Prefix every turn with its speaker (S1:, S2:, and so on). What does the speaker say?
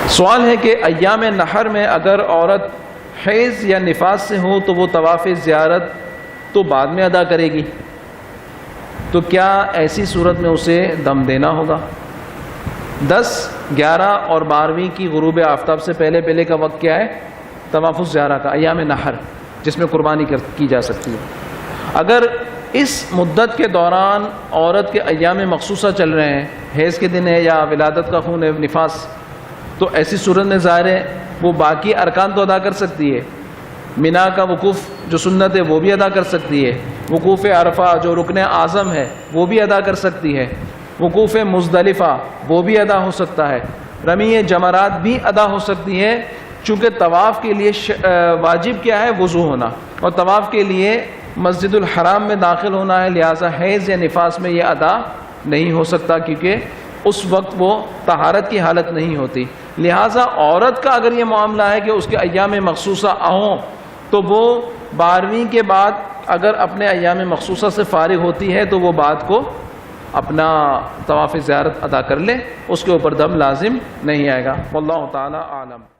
S1: سوال ہے کہ ایام نحر میں اگر عورت حیض یا نفاس سے ہو تو وہ طواف زیارت تو بعد میں ادا کرے گی، تو کیا ایسی صورت میں اسے دم دینا ہوگا؟ 10، 11 اور 12ویں کی غروب آفتاب سے پہلے کا وقت کیا ہے؟ طواف الزیارہ کا، ایام نحر جس میں قربانی کی جا سکتی ہے۔ اگر اس مدت کے دوران عورت کے ایام مخصوصہ چل رہے ہیں، حیض کے دن ہے یا ولادت کا خون ہے، نفاس، تو ایسی صورت میں ظاہر ہے وہ باقی ارکان تو ادا کر سکتی ہے۔ منا کا وقوف جو سنت ہے وہ بھی ادا کر سکتی ہے، وقوف عرفہ جو رکن اعظم ہے وہ بھی ادا کر سکتی ہے، وقوف مزدلفہ وہ بھی ادا ہو سکتا ہے، رمی جمرات بھی ادا ہو سکتی ہے، چونکہ طواف کے لیے واجب کیا ہے؟ وضو ہونا، اور طواف کے لیے مسجد الحرام میں داخل ہونا ہے، لہٰذا حیض یا نفاس میں یہ ادا نہیں ہو سکتا کیونکہ اس وقت وہ طہارت کی حالت نہیں ہوتی۔ لہٰذا عورت کا اگر یہ معاملہ ہے کہ اس کے ایام مخصوصہ ہوں تو وہ 12ویں کے بعد اگر اپنے ایام مخصوصہ سے فارغ ہوتی ہے تو وہ بعد کو اپنا طواف زیارت ادا کر لے، اس کے اوپر دم لازم نہیں آئے گا۔ واللہ تعالی عالم۔